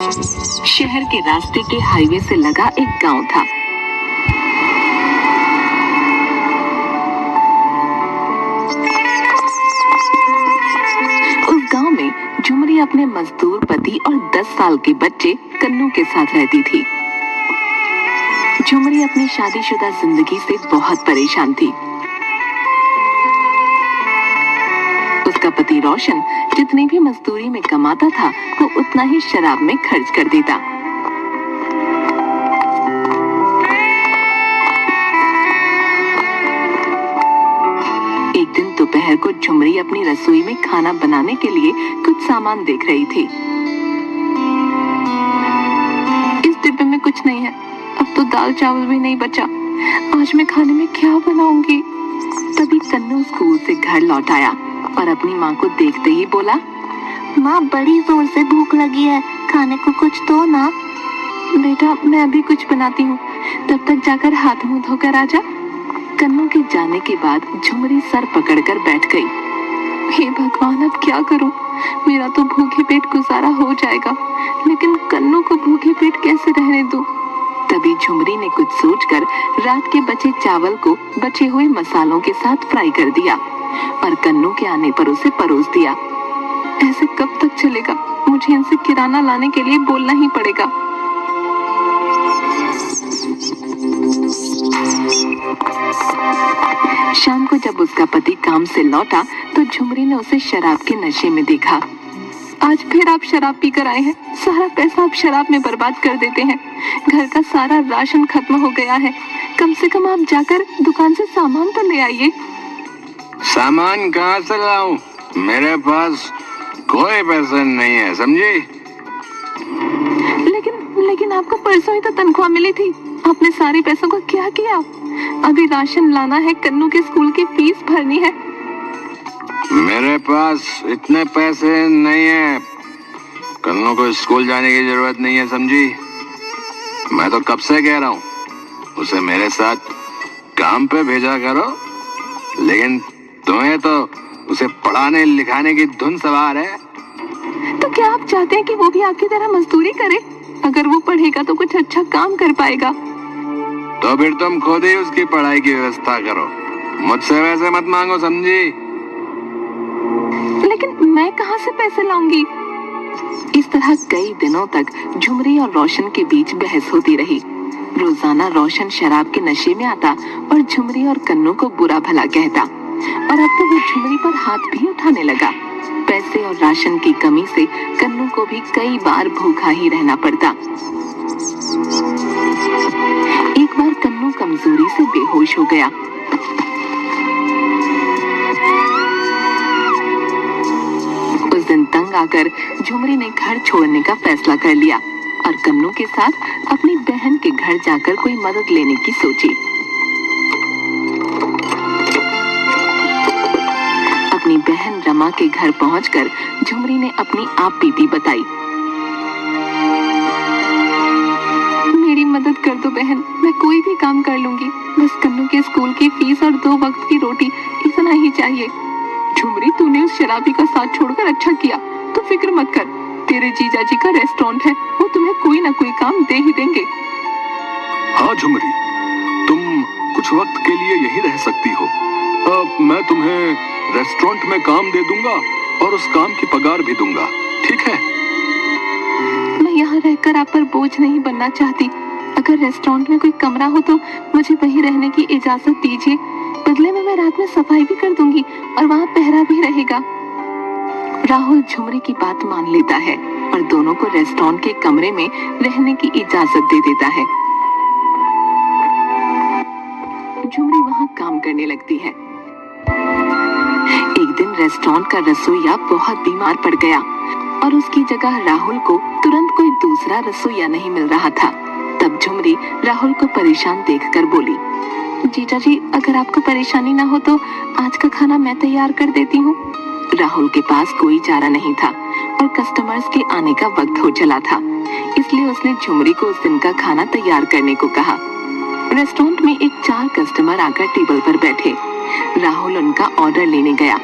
शहर के रास्ते के हाईवे से लगा एक गांव था। उस गांव में झुमरी अपने मजदूर पति और 10 साल के बच्चे कन्नू के साथ रहती थी। झुमरी अपनी शादीशुदा जिंदगी से बहुत परेशान थी। उसका पति रोशन जितनी भी मजदूरी में कमाता था वो उतना ही शराब में खर्च कर देता। एक दिन दोपहर को झुमरी अपनी रसोई में खाना बनाने के लिए कुछ सामान देख रही थी। इस डिब्बे में कुछ नहीं है, अब तो दाल चावल भी नहीं बचा, आज मैं खाने में क्या बनाऊंगी। तभी कन्नू स्कूल से घर लौट आया और अपनी माँ को देखते ही बोला, माँ बड़ी जोर से भूख लगी है, खाने को कुछ दो ना। बेटा मैं अभी कुछ बनाती हूँ, तब तक जाकर हाथ मुंह धोकर आ जा। कन्नू के जाने के बाद झुमरी सर पकड़कर बैठ गई। हे भगवान अब क्या करूँ, मेरा तो भूखे पेट गुजारा हो जाएगा, लेकिन कन्नू को भूखे पेट कैसे रहने दूँ। तभी झुमरी ने कुछ सोचकर रात के बचे चावल को बचे हुए मसालों के साथ फ्राई कर दिया और कन्नू के आने पर उसे परोस दिया। ऐसे कब तक चलेगा, मुझे इनसे किराना लाने के लिए बोलना ही पड़ेगा। शाम को जब उसका पति काम से लौटा तो झुमरी ने उसे शराब के नशे में देखा। आज फिर आप शराब पीकर आए हैं, सारा पैसा आप शराब में बर्बाद कर देते हैं। घर का सारा राशन खत्म हो गया है, कम से कम आप जाकर दुकान से सामान तो ले आइए। सामान कहाँ से लाऊं? मेरे पास कोई पैसा नहीं है, समझी? लेकिन आपको परसों ही तो तनख्वाह मिली थी, आपने सारे पैसों का क्या किया? अभी राशन लाना है, कन्नू के स्कूल की फीस भरनी है। मेरे पास इतने पैसे नहीं है, कन्नू को स्कूल जाने की जरूरत नहीं है, समझी? मैं तो कब से कह रहा हूँ उसे मेरे साथ काम पे भेजा करो, लेकिन तुम्हें तो उसे पढ़ाने लिखाने की धुन सवार है। तो क्या आप चाहते हैं कि वो भी आपकी तरह मजदूरी करे? अगर वो पढ़ेगा तो कुछ अच्छा काम कर पाएगा। तो फिर तुम खुद ही उसकी पढ़ाई की व्यवस्था करो, मुझसे वैसे मत मांगो, समझी? लेकिन मैं कहाँ से पैसे लाऊंगी? इस तरह कई दिनों तक झुमरी और रोशन के बीच बहस होती रही। रोजाना रोशन शराब के नशे में आता और झुमरी और कन्नू को बुरा भला कहता, और अब तो वो झुमरी पर हाथ भी उठाने लगा। पैसे और राशन की कमी से कन्नू को भी कई बार भूखा ही रहना पड़ता। एक बार कन्नू कमजोरी से बेहोश हो गया। उस दिन तंग आकर झुमरी ने घर छोड़ने का फैसला कर लिया और कन्नू के साथ अपनी बहन के घर जाकर कोई मदद लेने की सोची। अपनी बहन रमा के घर पहुंचकर झुमरी ने अपनी आप बीती बताई। मेरी मदद कर दो बहन, मैं कोई भी काम कर लूंगी, बस कन्नू के स्कूल की फीस और 2 वक्त की रोटी, इतना ही चाहिए। झुमरी तूने उस शराबी का साथ छोड़कर अच्छा किया, तो फिक्र मत कर, तेरे जीजा जी का रेस्टोरेंट है, वो तुम्हें कोई ना कोई काम दे ही देंगे। हाँ झुमरी, तुम कुछ वक्त के लिए यही रह सकती हो, मैं तुम्हें रेस्टोरेंट में काम दे दूंगा और उस काम की पगार भी दूंगा, ठीक है? मैं यहाँ रहकर आप पर बोझ नहीं बनना चाहती, अगर रेस्टोरेंट में कोई कमरा हो तो मुझे वहीं रहने की इजाजत दीजिए, बदले में मैं रात में सफाई भी कर दूंगी और वहाँ पहरा भी रहेगा। राहुल झुमरी की बात मान लेता है और दोनों को रेस्टोरेंट के कमरे में रहने की इजाजत दे देता है। झुमरी वहाँ काम करने लगती है। एक दिन रेस्टोरेंट का रसोइया बहुत बीमार पड़ गया और उसकी जगह राहुल को तुरंत कोई दूसरा रसोइया नहीं मिल रहा था। तब झुमरी राहुल को परेशान देखकर बोली, जीजा जी अगर आपको परेशानी ना हो तो आज का खाना मैं तैयार कर देती हूँ। राहुल के पास कोई चारा नहीं था और कस्टमर्स के आने का वक्त हो चला था, इसलिए उसने झुमरी को उस दिन का खाना तैयार करने को कहा। रेस्टोरेंट में एक 4 कस्टमर आकर टेबल पर बैठे। राहुल उनका ऑर्डर लेने गया।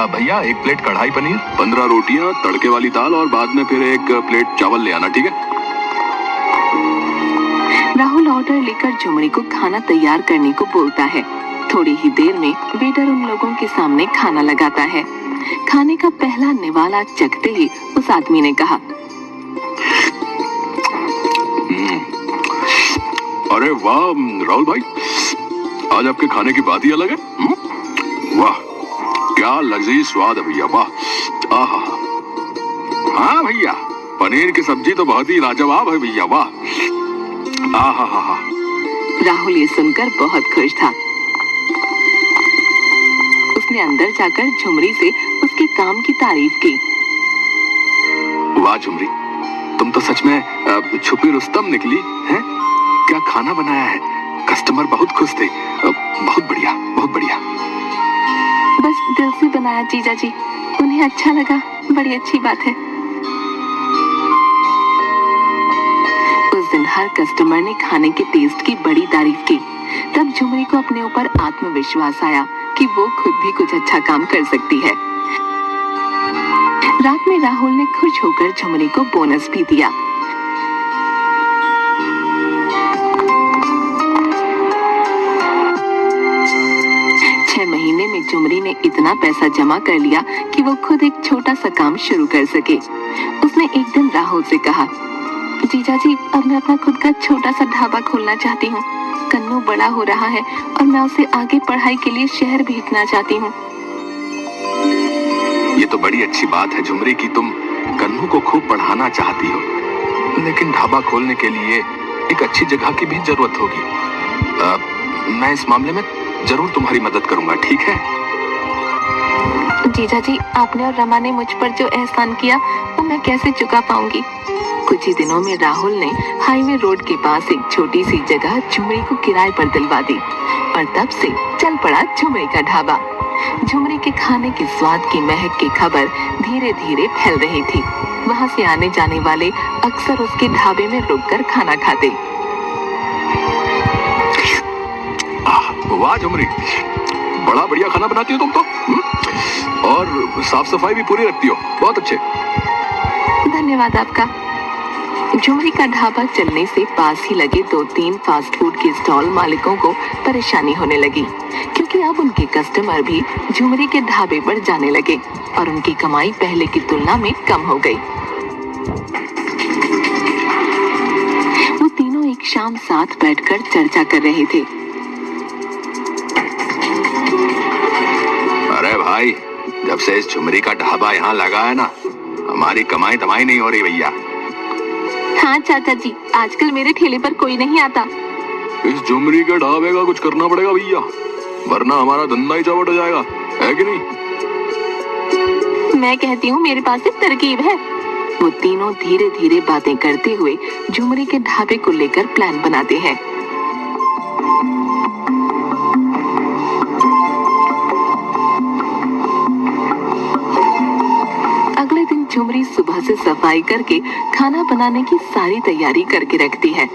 भैया 1 प्लेट कढ़ाई पनीर, 15 रोटियां, तड़के वाली दाल और बाद में फिर 1 प्लेट चावल ले आना, ठीक है? राहुल ऑर्डर लेकर झुमरी को खाना तैयार करने को बोलता है। थोड़ी ही देर में वेटर उन लोगों के सामने खाना लगाता है। खाने का पहला निवाला चखते ही उस आदमी ने कहा, अरे वाह राहुल भाई, आज आपके खाने की बात ही अलग है। वाह, क्या लजीज स्वाद है भैया, वाह। आहा, हाँ भैया, पनीर की सब्जी तो बहुत ही लाजवाब है भैया, वाह। आहा हा हा। राहुल ये सुनकर बहुत खुश था। उसने अंदर जाकर झुमरी से उसके काम की तारीफ की। वाह झुमरी, तुम तो सच में छुपी रुस्तम निकली हैं? क्या खाना बनाया है, कस्टमर बहुत खुश थे। बहुत बढ़िया, बहुत बढ़िया। बस दिल से बनाया जीजा जी, उन्हें अच्छा लगा, बड़ी अच्छी बात है। उस दिन हर कस्टमर ने खाने के टेस्ट की बड़ी तारीफ की। तब झुमरी को अपने ऊपर आत्मविश्वास आया कि वो खुद भी कुछ अच्छा काम कर सकती है। रात में राहुल ने खुश होकर झुमरी को बोनस भी दिया। महीने में झुमरी ने इतना पैसा जमा कर लिया कि वो खुद एक छोटा सा काम शुरू कर सके। उसने एक दिन राहुल से कहा, जीजा जी, अब मैं अपना खुद का छोटा सा ढाबा खोलना चाहती हूँ। कन्नू बड़ा हो रहा है और मैं उसे आगे पढ़ाई के लिए शहर भेजना चाहती हूँ। ये तो बड़ी अच्छी बात है झुमरी की तुम कन्नू को खूब पढ़ाना चाहती हो, लेकिन ढाबा खोलने के लिए एक अच्छी जगह की भी जरूरत होगी। मैं इस मामले में जरूर तुम्हारी मदद करूंगा, ठीक है? जीजा जी, आपने और रमा ने मुझ पर जो एहसान किया वो मैं कैसे चुका पाऊंगी। कुछ ही दिनों में राहुल ने हाईवे रोड के पास एक छोटी सी जगह झुमरी को किराए पर दिलवा दी और तब से चल पड़ा झुमरी का ढाबा। झुमरी के खाने के स्वाद की महक की खबर धीरे धीरे फैल रही थी। वहां से आने जाने वाले अक्सर उसके ढाबे में रुककर खाना खाते। वाह झुमरी, बड़ा बढ़िया खाना बनाती हो तुम तो। और साफ सफाई भी पूरी रखती हो, बहुत अच्छे। धन्यवाद आपका। झुमरी का ढाबा चलने से पास ही लगे 2-3 फास्ट फूड के स्टॉल मालिकों को परेशानी होने लगी, क्योंकि अब उनके कस्टमर भी झुमरी के ढाबे पर जाने लगे और उनकी कमाई पहले की तुलना में कम हो गई। वो तीनों एक शाम साथ बैठकर चर्चा कर रहे थे। अरे भाई, जब से इस झुमरी का ढाबा यहाँ लगा है ना, हमारी कमाई दमाई नहीं हो रही भैया। हाँ चाचा जी, आजकल मेरे ठेले पर कोई नहीं आता। इस झुमरी के ढाबे का कुछ करना पड़ेगा भैया, वरना हमारा धंधा ही चौपट हो जाएगा, है कि नहीं? मैं कहती हूँ मेरे पास एक तरकीब है। वो तीनों धीरे धीरे बातें करते हुए झुमरी के ढाबे को लेकर प्लान बनाते हैं। अगले दिन झुमरी सुबह से सफाई करके खाना बनाने की सारी तैयारी करके रखती है।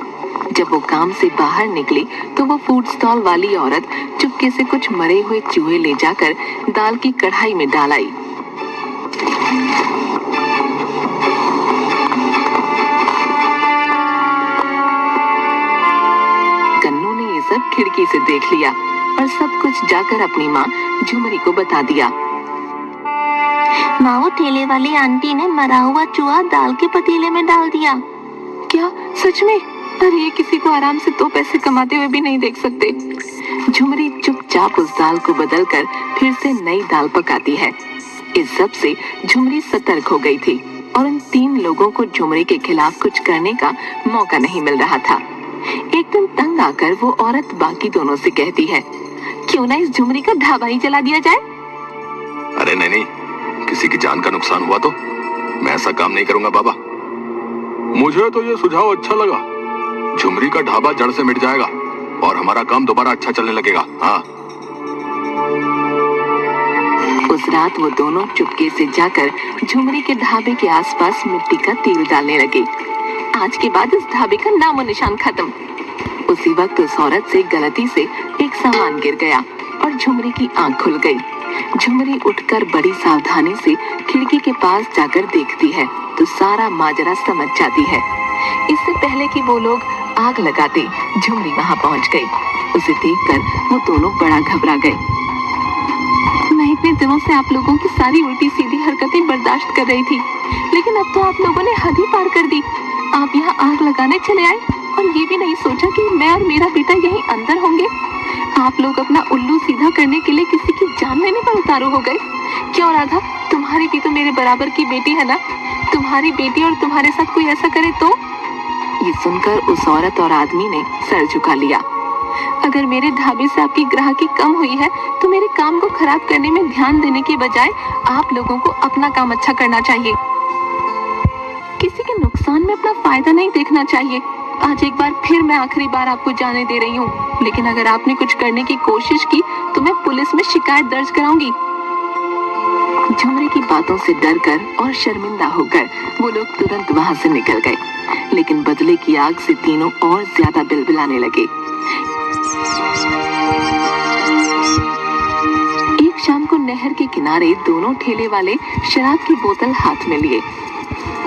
जब वो काम से बाहर निकली तो वो फूड स्टॉल वाली औरत चुपके से कुछ मरे हुए चूहे ले जाकर दाल की कढ़ाई में डाल आई। कन्नू ने ये सब खिड़की से देख लिया और सब कुछ जाकर अपनी माँ झुमरी को बता दिया। माँ, वो ठेले वाली आंटी ने मरा हुआ चूहा दाल के पतीले में डाल दिया। क्या सच में? अरे ये किसी को आराम से 2 पैसे कमाते हुए भी नहीं देख सकते। झुमरी चुपचाप उस दाल को बदलकर फिर से नई दाल पकाती है। इस सब से झुमरी सतर्क हो गई थी और उन 3 लोगों को झुमरी के खिलाफ कुछ करने का मौका नहीं मिल रहा था। एक दिन तंग आकर वो औरत बाकी दोनों से कहती है, क्यों ना इस झुमरी का ढाबा ही चला दिया जाए? अरे नहीं, किसी की जान का नुकसान हुआ तो मैं ऐसा काम नहीं करूंगा बाबा। मुझे तो ये सुझाव अच्छा लगा। झुमरी का ढाबा जड़ से मिट जाएगा और हमारा काम दोबारा अच्छा चलने लगेगा। हाँ। उस रात वो दोनों चुपके से जाकर झुमरी के ढाबे के आसपास मिट्टी का तेल डालने लगे। आज के बाद इस ढाबे का नामो निशान खत्म। उसी वक्त उस औरत से गलती से एक सामान गिर गया और झुमरी की आंख खुल गई। झुमरी उठकर बड़ी सावधानी से खिड़की के पास जाकर देखती है तो सारा माजरा समझ जाती है। इससे पहले कि वो लोग आग लगाते झुमरी वहां पहुंच गई। उसे देखकर वो दोनों बड़ा घबरा गए। मैं इतने दिनों से आप लोगों की सारी उल्टी सीधी हरकतें बर्दाश्त कर रही थी, लेकिन अब तो आप लोगों ने हद ही पार कर दी। आप यहाँ आग लगाने चले आए और ये भी नहीं सोचा कि मैं और मेरा बेटा यहीं अंदर होंगे। आप लोग अपना उल्लू सीधा करने के लिए किसी की जान लेने पर उतारू हो गए। क्यों राधा, तुम्हारी भी तो मेरे बराबर की बेटी है ना। तुम्हारी बेटी और तुम्हारे साथ कोई ऐसा करे तो? ये सुनकर उस औरत और आदमी ने सर झुका लिया। अगर मेरे ढाबे से आपकी ग्राहकी कम हुई है तो मेरे काम को खराब करने में ध्यान देने के बजाय आप लोगों को अपना काम अच्छा करना चाहिए। किसी के नुकसान में अपना फायदा नहीं देखना चाहिए। आज एक बार फिर मैं आखिरी बार आपको जाने दे रही हूँ, लेकिन अगर आपने कुछ करने की कोशिश की तो मैं पुलिस में शिकायत दर्ज कराऊंगी। झुमरी की बातों से डरकर और शर्मिंदा होकर वो लोग तुरंत वहां से निकल गए, लेकिन बदले की आग से तीनों और ज्यादा बिलबिलाने लगे। एक शाम को नहर के किनारे दोनों ठेले वाले शराब की बोतल हाथ में लिए।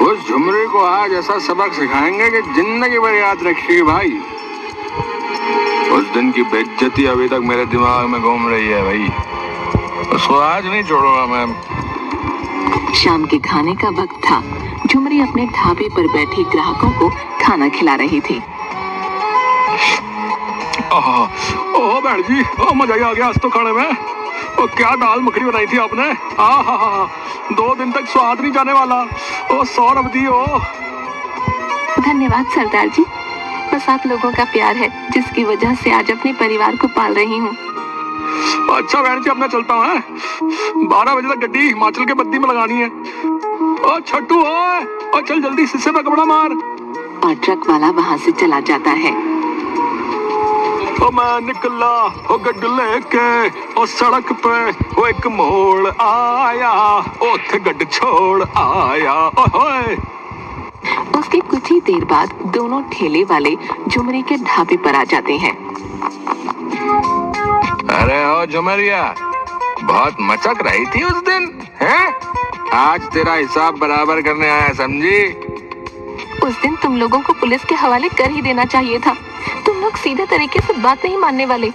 उस झुमरी को आज ऐसा सबक सिखाएंगे कि जिंदगी भर याद रखेगी भाई। उस दिन की बेइज्जती अभी तक मेरे दिमाग में घूम रही है भाई। उसको आज नहीं छोड़ूंगा मैं। शाम के खाने का वक्त था। झुमरी अपने ढाबे पर बैठी ग्राहकों को खाना खिला रही थी। ओह बहन जी, मजा ही आ गया आज तो खाने में। और क्या दाल मखनी बनाई थी आपने। आहा, 2 दिन तक स्वाद नहीं जाने वाला। ओ सौरभ जी ओ। धन्यवाद सरदार जी, बस आप लोगों का प्यार है जिसकी वजह से आज अपने परिवार को पाल रही हूँ। अच्छा बहन जी, अब मैं चलता हूँ। 12 बजे तक गड्डी हिमाचल के बद्दी में लगानी है। ओ छट्टू ओ चल जल्दी शीशे पे कपड़ा मार। और ट्रक वाला वहाँ से चला जाता है। ओ मैं निकला ओ गड्डी लेके ओ सड़क पे ओ एक मोड़ आया ओथे गड्डी छोड़ आया ओए। उसके कुछ ही देर बाद दोनों ठेले वाले झुमरी के ढाबे पर आ जाते हैं। अरे ओ झुमरिया, बहुत मचक रही थी उस दिन, हैं? आज तेरा हिसाब बराबर करने आया समझी। उस दिन तुम लोगों को पुलिस के हवाले कर ही देना चाहिए था। तुम लोग सीधे तरीके से बात नहीं मानने वाले।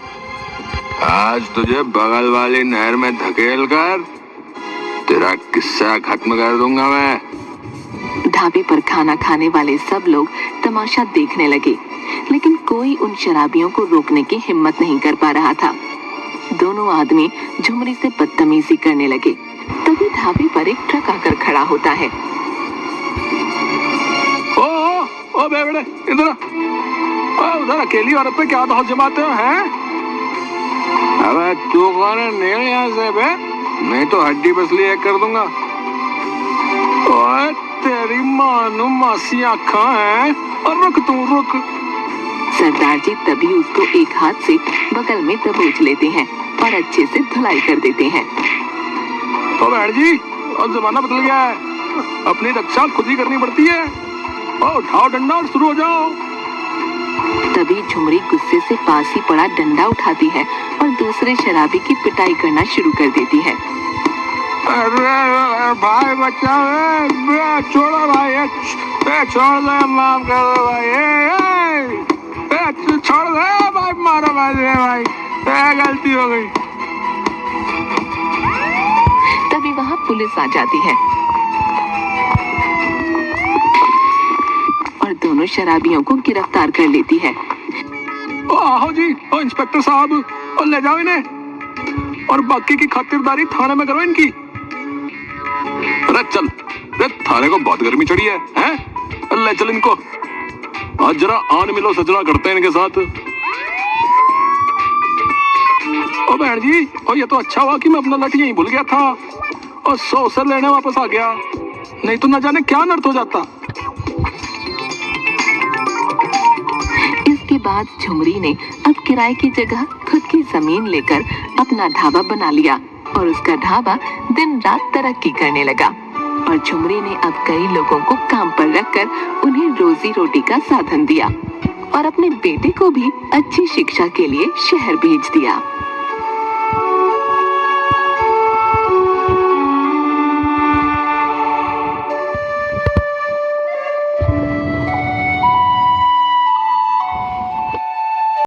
आज तुझे बगल वाली नहर में धकेल कर तेरा किस्सा खत्म कर दूंगा मैं। ढाबे पर खाना खाने वाले सब लोग तमाशा देखने लगे, लेकिन कोई उन शराबियों को रोकने की हिम्मत नहीं कर पा रहा था। दोनों आदमी झुमरी से बदतमीजी करने लगे। तभी ढाबे पर एक ट्रक आकर खड़ा होता है। ओ बेवड़े, इधर उधर अकेली औरत पे क्या दौड़ जमाते हो हैं? अबे तू कौन है? निकल यहाँ से बे, नहीं तो हड्डी पसली एक कर दूंगा। ओए तेरी मानो मासी आँखा है। और रुक तू रुक। सरदार जी तभी उसको एक हाथ से बगल में दबोच लेते हैं और अच्छे से धुलाई कर देते हैं। तो बहन जी, अब जमाना बदल गया है, अपनी रक्षा खुद ही करनी पड़ती है। और उठाओ डंडा और शुरू हो जाओ। तभी झुमरी गुस्से से पास ही पड़ा डंडा उठाती है और दूसरे शराबी की पिटाई करना शुरू कर देती है। अरे भाई बचाओ, छोड़ो भाई, छोड़ दे, माफ कर दो भाई, छोड़ दे भाई, मारो भाई, गलती हो गई। तभी वहाँ पुलिस आ जाती है और दोनों शराबियों को गिरफ्तार कर लेती है। आओ जी, ओ इंस्पेक्टर साहब, और ले जाओ इन्हें और बाकी की खातिरदारी थाने में करो इनकी। अरे चल, थाने को बहुत गर्मी चढ़ी है, हैं? ले चल इनको, आज जरा आन मिलो सजना करते हैं इनके साथ। ओ बहन जी, और ये तो अच्छा हुआ कि मैं अपना लट यहीं भूल गया था और 100 से लेने वापस आ गया, नहीं तो न जाने क्या नर्थ हो जाता। इसके बाद झुमरी ने अब किराए की जगह खुद की जमीन लेकर अपना ढाबा बना लिया और उसका ढाबा दिन रात तरक्की करने लगा। और झुमरी ने अब कई लोगों को काम पर रखकर उन्हें रोजी रोटी का साधन दिया और अपने बेटे को भी अच्छी शिक्षा के लिए शहर भेज दिया।